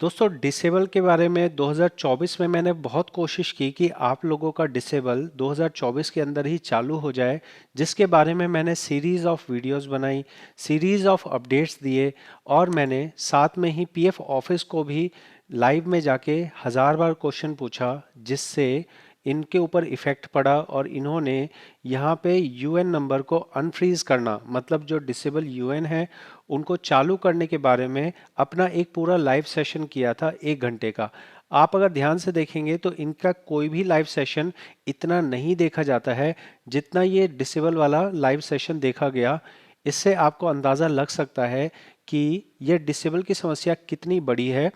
दोस्तों डिसेबल के बारे में 2024 में मैंने बहुत कोशिश की कि आप लोगों का डिसेबल 2024 के अंदर ही चालू हो जाए, जिसके बारे में मैंने सीरीज ऑफ वीडियोस बनाई, सीरीज ऑफ अपडेट्स दिए और मैंने साथ में ही पीएफ ऑफिस को भी लाइव में जाके हजार बार क्वेश्चन पूछा, जिससे इनके ऊपर इफेक्ट पड़ा और इन्होंने यहाँ पे यूएन नंबर को अनफ्रीज करना, मतलब जो डिसेबल यूएन है उनको चालू करने के बारे में अपना एक पूरा लाइव सेशन किया था 1 घंटे का। आप अगर ध्यान से देखेंगे तो इनका कोई भी लाइव सेशन इतना नहीं देखा जाता है जितना ये डिसेबल वाला लाइव सेशन देखा गया। इससे आपको अंदाज़ा लग सकता है कि ये डिसेबल की समस्या कितनी बड़ी है।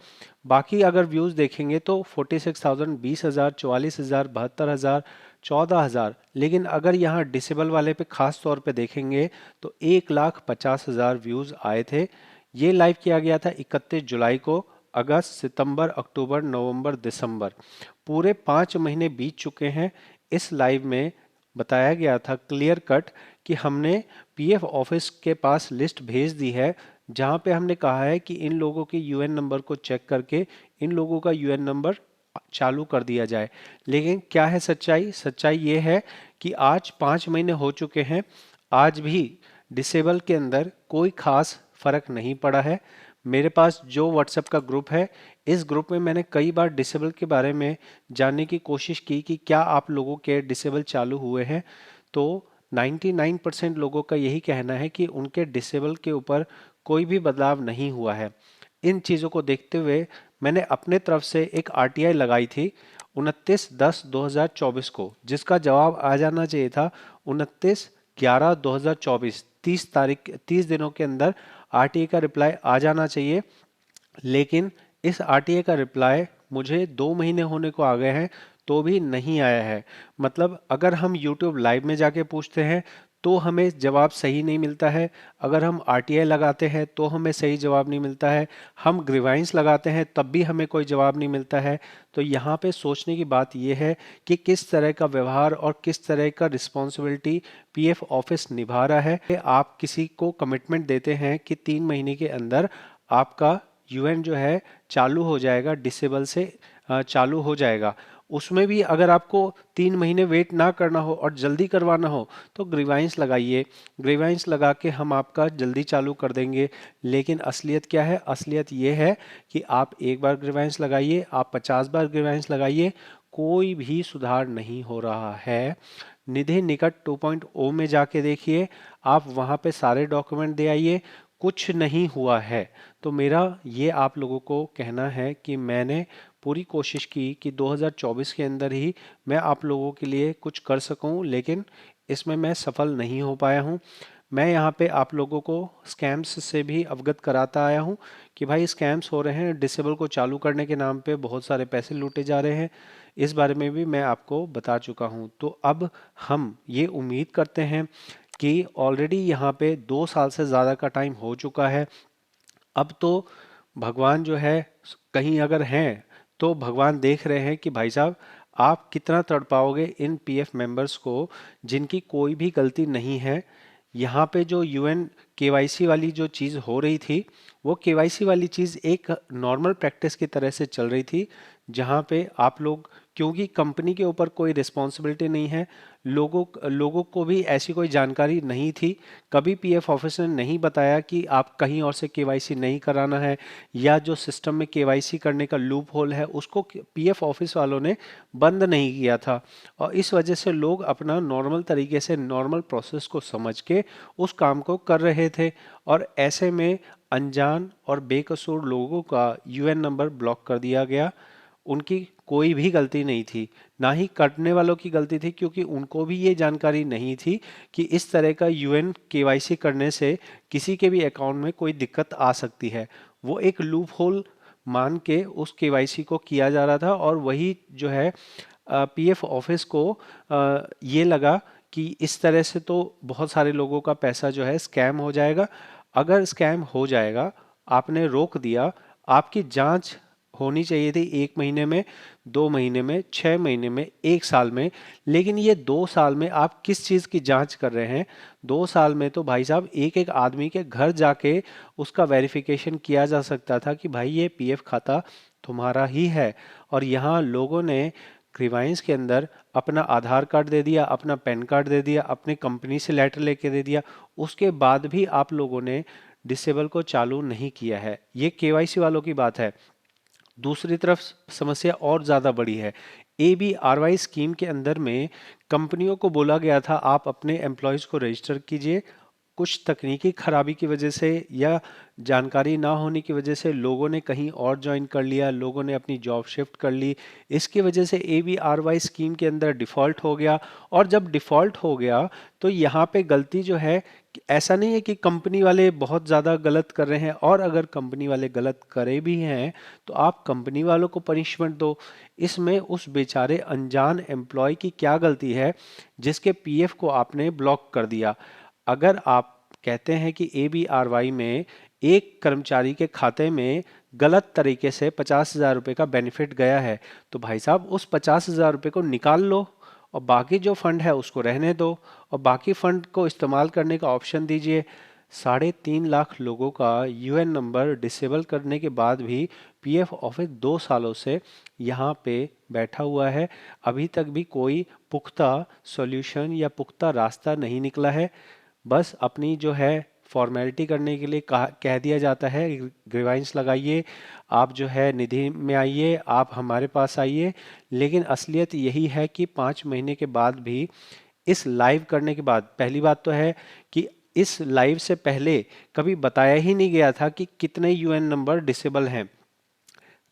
बाकी अगर व्यूज़ देखेंगे तो 46,000, 20,000, 44,000, 72,000, 14,000, लेकिन अगर यहाँ डिसेबल वाले पे खास तौर पे देखेंगे तो 1,50,000 व्यूज़ आए थे। ये लाइव किया गया था 31 जुलाई को। अगस्त, सितंबर, अक्टूबर, नवंबर, दिसंबर, पूरे 5 महीने बीत चुके हैं। इस लाइव में बताया गया था क्लियर कट कि हमने पीएफ ऑफिस के पास लिस्ट भेज दी है, जहां पे हमने कहा है कि इन लोगों के यूएन नंबर को चेक करके इन लोगों का यूएन नंबर चालू कर दिया जाए। लेकिन क्या है सच्चाई? सच्चाई ये है कि आज 5 महीने हो चुके हैं, आज भी डिसेबल के अंदर कोई खास फर्क नहीं पड़ा है। मेरे पास जो व्हाट्सएप का ग्रुप है, इस ग्रुप में मैंने कई बार डिसेबल के बारे में जानने की कोशिश की कि क्या आप लोगों के डिसेबल चालू हुए हैं। तो 99% लोगों का यही कहना है कि उनके डिसेबल के ऊपर कोई भी बदलाव नहीं हुआ है। इन चीज़ों को देखते हुए मैंने अपने तरफ से एक आरटीआई लगाई थी 29/10/2024 को, जिसका जवाब आ जाना चाहिए था 29/11/2024, 30 दिनों के अंदर आरटीआई का रिप्लाई आ जाना चाहिए। लेकिन इस आरटीआई का रिप्लाई मुझे 2 महीने होने को आ गए हैं तो भी नहीं आया है। मतलब अगर हम यूट्यूब लाइव में जाके पूछते हैं तो हमें जवाब सही नहीं मिलता है, अगर हम आरटीआई लगाते हैं तो हमें सही जवाब नहीं मिलता है, हम ग्रीवाइंस लगाते हैं तब भी हमें कोई जवाब नहीं मिलता है। तो यहाँ पे सोचने की बात यह है कि किस तरह का व्यवहार और किस तरह का रिस्पॉन्सिबिलिटी पीएफ ऑफिस निभा रहा है। आप किसी को कमिटमेंट देते हैं कि 3 महीने के अंदर आपका यूएन जो है चालू हो जाएगा, डिसेबल से चालू हो जाएगा। उसमें भी अगर आपको 3 महीने वेट ना करना हो और जल्दी करवाना हो तो ग्रीवाइंस लगाइए, ग्रीवाइंस लगा के हम आपका जल्दी चालू कर देंगे। लेकिन असलियत क्या है? असलियत ये है कि आप एक बार ग्रीवाइंस लगाइए, आप 50 बार ग्रीवाइंस लगाइए, कोई भी सुधार नहीं हो रहा है। निधि निकट 2.0 में जाके देखिए, आप वहाँ पे सारे डॉक्यूमेंट दे आइए, कुछ नहीं हुआ है। तो मेरा ये आप लोगों को कहना है कि मैंने पूरी कोशिश की कि 2024 के अंदर ही मैं आप लोगों के लिए कुछ कर सकूं, लेकिन इसमें मैं सफल नहीं हो पाया हूं। मैं यहाँ पे आप लोगों को स्कैम्स से भी अवगत कराता आया हूँ कि भाई स्कैम्स हो रहे हैं, डिसेबल को चालू करने के नाम पे बहुत सारे पैसे लूटे जा रहे हैं। इस बारे में भी मैं आपको बता चुका हूँ। तो अब हम ये उम्मीद करते हैं कि ऑलरेडी यहाँ पे 2 साल से ज़्यादा का टाइम हो चुका है। अब तो भगवान जो है कहीं अगर हैं तो भगवान देख रहे हैं कि भाई साहब आप कितना तड़पाओगे इन पीएफ मेंबर्स को जिनकी कोई भी गलती नहीं है। यहाँ पे जो यूएन केवाईसी वाली जो चीज़ हो रही थी, वो केवाईसी वाली चीज़ एक नॉर्मल प्रैक्टिस की तरह से चल रही थी, जहाँ पे आप लोग, क्योंकि कंपनी के ऊपर कोई रिस्पॉन्सिबिलिटी नहीं है, लोगों लोगों को भी ऐसी कोई जानकारी नहीं थी। कभी पीएफ ऑफिसर ने नहीं बताया कि आप कहीं और से केवाईसी नहीं कराना है, या जो सिस्टम में केवाईसी करने का लूप होल है उसको पीएफ ऑफिस वालों ने बंद नहीं किया था। और इस वजह से लोग अपना नॉर्मल तरीके से नॉर्मल प्रोसेस को समझ के उस काम को कर रहे थे। और ऐसे में अनजान और बेकसूर लोगों का यूएन नंबर ब्लॉक कर दिया गया। उनकी कोई भी गलती नहीं थी, ना ही करने वालों की गलती थी, क्योंकि उनको भी ये जानकारी नहीं थी कि इस तरह का यूएन केवाईसी करने से किसी के भी अकाउंट में कोई दिक्कत आ सकती है। वो एक लूप होल मान के उस केवाईसी को किया जा रहा था, और वही जो है पीएफ ऑफिस को ये लगा कि इस तरह से तो बहुत सारे लोगों का पैसा जो है स्कैम हो जाएगा। अगर स्कैम हो जाएगा, आपने रोक दिया, आपकी जांच होनी चाहिए थी 1 महीने में, 2 महीने में, 6 महीने में, 1 साल में। लेकिन ये 2 साल में आप किस चीज़ की जांच कर रहे हैं? 2 साल में तो भाई साहब एक एक आदमी के घर जाके उसका वेरिफिकेशन किया जा सकता था कि भाई ये पीएफ खाता तुम्हारा ही है। और यहाँ लोगों ने ग्रीवाइंस के अंदर अपना आधार कार्ड दे दिया, अपना पैन कार्ड दे दिया, अपनी कंपनी से लेटर लेके दे दिया, उसके बाद भी आप लोगों ने डिसेबल को चालू नहीं किया है। ये केवाईसी वालों की बात है। दूसरी तरफ समस्या और ज़्यादा बड़ी है। ABRY स्कीम के अंदर में कंपनियों को बोला गया था आप अपने एम्प्लॉयज़ को रजिस्टर कीजिए। कुछ तकनीकी खराबी की वजह से या जानकारी ना होने की वजह से लोगों ने कहीं और ज्वाइन कर लिया, लोगों ने अपनी जॉब शिफ्ट कर ली। इसकी वजह से ABRY स्कीम के अंदर डिफ़ॉल्ट हो गया। और जब डिफ़ॉल्ट हो गया तो यहाँ पे गलती जो है, ऐसा नहीं है कि कंपनी वाले बहुत ज़्यादा गलत कर रहे हैं, और अगर कंपनी वाले गलत करे भी हैं तो आप कंपनी वालों को पनिशमेंट दो। इसमें उस बेचारे अनजान एम्प्लॉय की क्या गलती है जिसके पीएफ को आपने ब्लॉक कर दिया? अगर आप कहते हैं कि ABRY में एक कर्मचारी के खाते में गलत तरीके से 50,000 रुपये का बेनिफिट गया है, तो भाई साहब उस 50,000 रुपये को निकाल लो और बाकी जो फंड है उसको रहने दो, और बाकी फंड को इस्तेमाल करने का ऑप्शन दीजिए। 3.5 लाख लोगों का यूएन नंबर डिसेबल करने के बाद भी पीएफ ऑफिस 2 सालों से यहाँ पे बैठा हुआ है। अभी तक भी कोई पुख्ता सॉल्यूशन या पुख्ता रास्ता नहीं निकला है। बस अपनी जो है फॉर्मेलिटी करने के लिए कह दिया जाता है ग्रीवाइंस लगाइए, आप जो है निधि में आइए, आप हमारे पास आइए। लेकिन असलियत यही है कि 5 महीने के बाद भी, इस लाइव करने के बाद, पहली बात तो है कि इस लाइव से पहले कभी बताया ही नहीं गया था कि कितने यूएन नंबर डिसेबल हैं।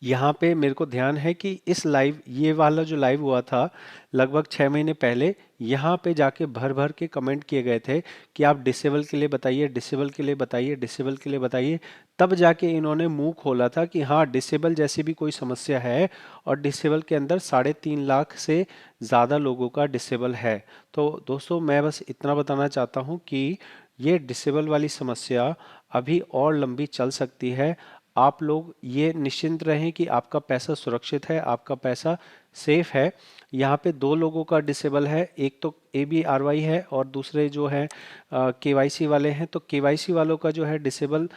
यहाँ पे मेरे को ध्यान है कि इस लाइव, ये वाला जो लाइव हुआ था लगभग 6 महीने पहले, यहाँ पे जाके भर भर के कमेंट किए गए थे कि आप डिसेबल के लिए बताइए, डिसेबल के लिए बताइए, डिसेबल के लिए बताइए। तब जाके इन्होंने मुंह खोला था कि हाँ डिसेबल जैसी भी कोई समस्या है, और डिसेबल के अंदर 3.5 लाख से ज़्यादा लोगों का डिसेबल है। तो दोस्तों मैं बस इतना बताना चाहता हूँ कि ये डिसेबल वाली समस्या अभी और लंबी चल सकती है। आप लोग ये निश्चिंत रहें कि आपका पैसा सुरक्षित है, आपका पैसा सेफ है। यहाँ पे 2 लोगों का डिसेबल है, एक तो ABRY है और दूसरे जो है केवाईसी वाले हैं। तो केवाईसी वालों का जो है डिसेबल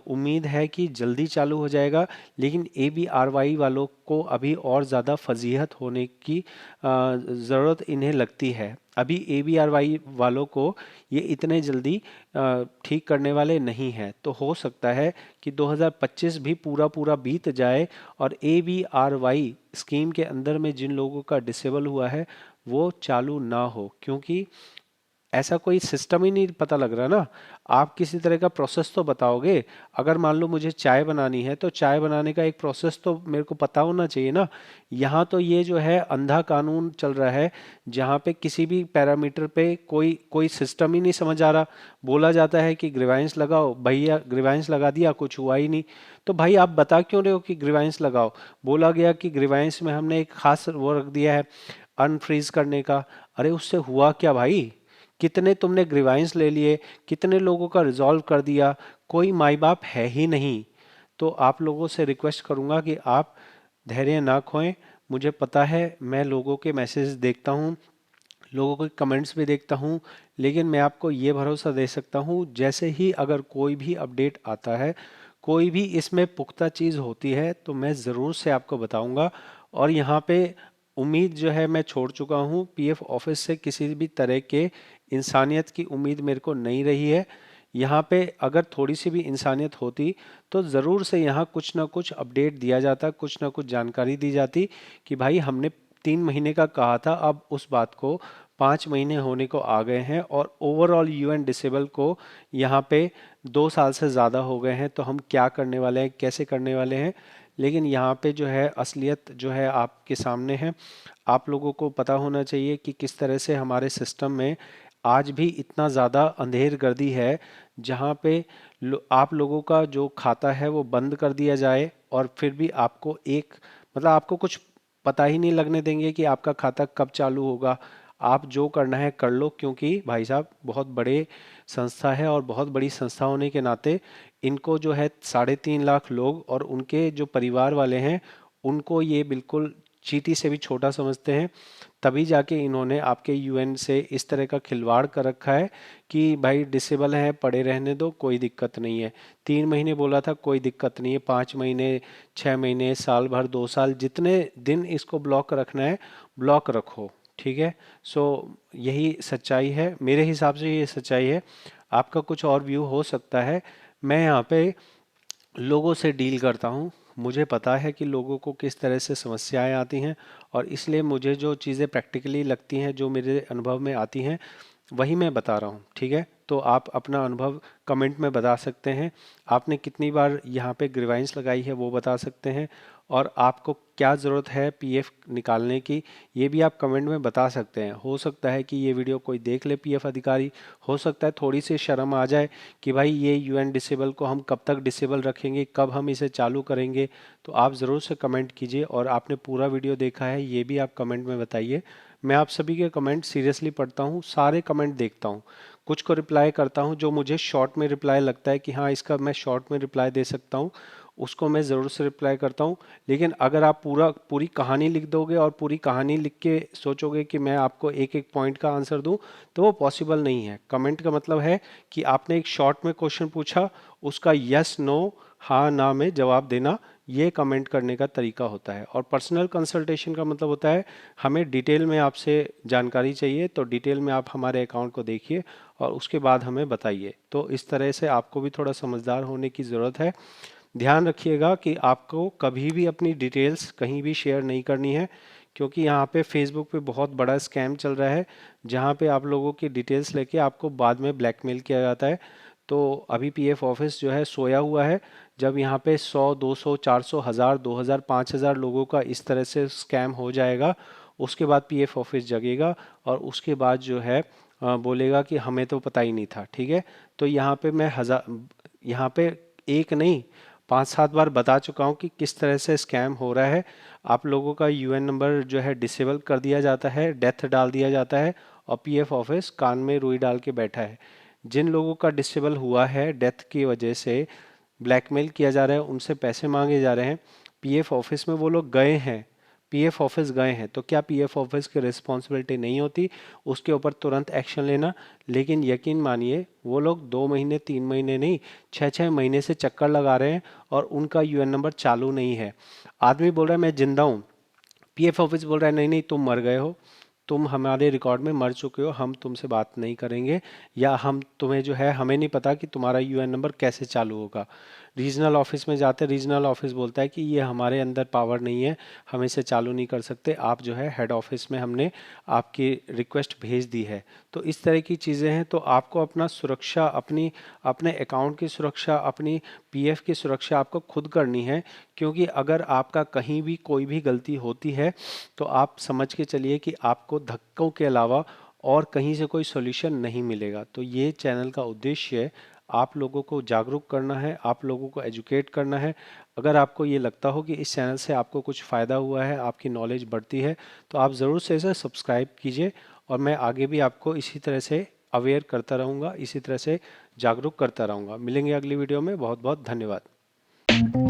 उम्मीद है कि जल्दी चालू हो जाएगा, लेकिन ABRY वालों को अभी और ज़्यादा फजीहत होने की ज़रूरत इन्हें लगती है। अभी ABRY वालों को ये इतने जल्दी ठीक करने वाले नहीं हैं। तो हो सकता है कि 2025 भी पूरा पूरा बीत जाए और ABRY स्कीम के अंदर में जिन लोगों का डिसेबल हुआ है वो चालू ना हो, क्योंकि ऐसा कोई सिस्टम ही नहीं पता लग रहा ना। आप किसी तरह का प्रोसेस तो बताओगे। अगर मान लो मुझे चाय बनानी है तो चाय बनाने का एक प्रोसेस तो मेरे को पता होना चाहिए ना। यहाँ तो ये जो है अंधा कानून चल रहा है, जहाँ पे किसी भी पैरामीटर पे कोई कोई सिस्टम ही नहीं समझ आ रहा। बोला जाता है कि ग्रीवाइंस लगाओ, भैया ग्रीवाइंस लगा दिया, कुछ हुआ ही नहीं। तो भाई आप बता क्यों रहे हो कि ग्रीवाइंस लगाओ? बोला गया कि ग्रीवाइंस में हमने एक खास वो रख दिया है अनफ्रीज करने का। अरे उससे हुआ क्या भाई? कितने तुमने ग्रीवाइंस ले लिए, कितने लोगों का रिजॉल्व कर दिया? कोई माई बाप है ही नहीं। तो आप लोगों से रिक्वेस्ट करूंगा कि आप धैर्य ना खोएं। मुझे पता है, मैं लोगों के मैसेज देखता हूँ, लोगों के कमेंट्स भी देखता हूँ, लेकिन मैं आपको ये भरोसा दे सकता हूँ जैसे ही अगर कोई भी अपडेट आता है, कोई भी इसमें पुख्ता चीज़ होती है तो मैं ज़रूर से आपको बताऊंगा। और यहाँ पे उम्मीद जो है मैं छोड़ चुका हूँ, पीएफ ऑफिस से किसी भी तरह के इंसानियत की उम्मीद मेरे को नहीं रही है। यहाँ पे अगर थोड़ी सी भी इंसानियत होती तो ज़रूर से यहाँ कुछ ना कुछ अपडेट दिया जाता, कुछ ना कुछ जानकारी दी जाती कि भाई हमने 3 महीने का कहा था, अब उस बात को 5 महीने होने को आ गए हैं, और ओवरऑल यूएन डिसेबल को यहाँ पे 2 साल से ज़्यादा हो गए हैं। तो हम क्या करने वाले हैं, कैसे करने वाले हैं? लेकिन यहाँ पे जो है असलियत जो है आपके सामने है। आप लोगों को पता होना चाहिए कि किस तरह से हमारे सिस्टम में आज भी इतना ज़्यादा अंधेर गर्दी है, जहाँ पे आप लोगों का जो खाता है वो बंद कर दिया जाए, और फिर भी आपको एक, मतलब आपको कुछ पता ही नहीं लगने देंगे कि आपका खाता कब चालू होगा। आप जो करना है कर लो, क्योंकि भाई साहब बहुत बड़े संस्था है, और बहुत बड़ी संस्था होने के नाते इनको जो है 3.5 लाख लोग और उनके जो परिवार वाले हैं उनको ये बिल्कुल चींटी से भी छोटा समझते हैं। तभी जाके इन्होंने आपके यूएन से इस तरह का खिलवाड़ कर रखा है कि भाई डिसेबल है, पड़े रहने दो, कोई दिक्कत नहीं है। 3 महीने बोला था, कोई दिक्कत नहीं है। 5 महीने, 6 महीने, साल भर, 2 साल, जितने दिन इसको ब्लॉक रखना है ब्लॉक रखो। ठीक है। सो यही सच्चाई है, मेरे हिसाब से ये सच्चाई है। आपका कुछ और व्यू हो सकता है। मैं यहाँ पे लोगों से डील करता हूँ, मुझे पता है कि लोगों को किस तरह से समस्याएं आती हैं, और इसलिए मुझे जो चीज़ें प्रैक्टिकली लगती हैं, जो मेरे अनुभव में आती हैं, वही मैं बता रहा हूँ। ठीक है। तो आप अपना अनुभव कमेंट में बता सकते हैं। आपने कितनी बार यहाँ पे ग्रीवाइंस लगाई है वो बता सकते हैं। और आपको क्या ज़रूरत है पीएफ निकालने की, ये भी आप कमेंट में बता सकते हैं। हो सकता है कि ये वीडियो कोई देख ले पीएफ अधिकारी, हो सकता है थोड़ी सी शर्म आ जाए कि भाई ये यूएन डिसेबल को हम कब तक डिसेबल रखेंगे, कब हम इसे चालू करेंगे। तो आप ज़रूर से कमेंट कीजिए, और आपने पूरा वीडियो देखा है ये भी आप कमेंट में बताइए। मैं आप सभी के कमेंट सीरियसली पढ़ता हूँ, सारे कमेंट देखता हूँ, कुछ को रिप्लाई करता हूँ, जो मुझे शॉर्ट में रिप्लाई लगता है कि हाँ इसका मैं शॉर्ट में रिप्लाई दे सकता हूँ, उसको मैं ज़रूर से रिप्लाई करता हूँ। लेकिन अगर आप पूरी कहानी लिख दोगे और पूरी कहानी लिख के सोचोगे कि मैं आपको एक एक पॉइंट का आंसर दूं, तो वो पॉसिबल नहीं है। कमेंट का मतलब है कि आपने एक शॉर्ट में क्वेश्चन पूछा, उसका यस नो, हाँ ना में जवाब देना, ये कमेंट करने का तरीका होता है। और पर्सनल कंसल्टेशन का मतलब होता है हमें डिटेल में आपसे जानकारी चाहिए, तो डिटेल में आप हमारे अकाउंट को देखिए और उसके बाद हमें बताइए। तो इस तरह से आपको भी थोड़ा समझदार होने की ज़रूरत है। ध्यान रखिएगा कि आपको कभी भी अपनी डिटेल्स कहीं भी शेयर नहीं करनी है, क्योंकि यहाँ पे फेसबुक पे बहुत बड़ा स्कैम चल रहा है, जहाँ पे आप लोगों की डिटेल्स लेके आपको बाद में ब्लैकमेल किया जाता है। तो अभी पीएफ ऑफिस जो है सोया हुआ है। जब यहाँ पे 100, 200, 400, 1000, 2000, 5000 लोगों का इस तरह से स्कैम हो जाएगा, उसके बाद पीएफ ऑफिस जगेगा और उसके बाद जो है बोलेगा कि हमें तो पता ही नहीं था। ठीक है। तो यहाँ पे एक नहीं, 5-7 बार बता चुका हूँ कि किस तरह से स्कैम हो रहा है। आप लोगों का यूएन नंबर जो है डिसेबल कर दिया जाता है, डेथ डाल दिया जाता है, और पीएफ ऑफिस कान में रुई डाल के बैठा है। जिन लोगों का डिसेबल हुआ है डेथ की वजह से, ब्लैकमेल किया जा रहा है, उनसे पैसे मांगे जा रहे हैं, पीएफ ऑफिस में वो लोग गए हैं, पीएफ ऑफिस गए हैं, तो क्या पीएफ ऑफिस की रिस्पॉन्सिबिलिटी नहीं होती उसके ऊपर तुरंत एक्शन लेना? लेकिन यकीन मानिए वो लोग 2 महीने, 3 महीने नहीं, 6-6 महीने से चक्कर लगा रहे हैं और उनका यूएन नंबर चालू नहीं है। आदमी बोल रहा है मैं जिंदा हूँ, पीएफ ऑफिस बोल रहा है नहीं नहीं तुम मर गए हो, तुम हमारे रिकॉर्ड में मर चुके हो, हम तुमसे बात नहीं करेंगे, या हम तुम्हें जो है, हमें नहीं पता कि तुम्हारा यूएन नंबर कैसे चालू होगा। रीजनल ऑफिस में जाते, रीजनल ऑफिस बोलता है कि ये हमारे अंदर पावर नहीं है, हम इसे चालू नहीं कर सकते, आप जो है हेड ऑफिस में हमने आपकी रिक्वेस्ट भेज दी है। तो इस तरह की चीज़ें हैं। तो आपको अपना सुरक्षा, अपने अकाउंट की सुरक्षा, अपनी पीएफ की सुरक्षा आपको खुद करनी है। क्योंकि अगर आपका कहीं भी कोई भी गलती होती है, तो आप समझ के चलिए कि आपको धक्कों के अलावा और कहीं से कोई सॉल्यूशन नहीं मिलेगा। तो ये चैनल का उद्देश्य है आप लोगों को जागरूक करना है, आप लोगों को एजुकेट करना है। अगर आपको ये लगता हो कि इस चैनल से आपको कुछ फ़ायदा हुआ है, आपकी नॉलेज बढ़ती है, तो आप ज़रूर से इसे सब्सक्राइब कीजिए। और मैं आगे भी आपको इसी तरह से अवेयर करता रहूँगा, इसी तरह से जागरूक करता रहूँगा। मिलेंगे अगली वीडियो में। बहुत बहुत धन्यवाद।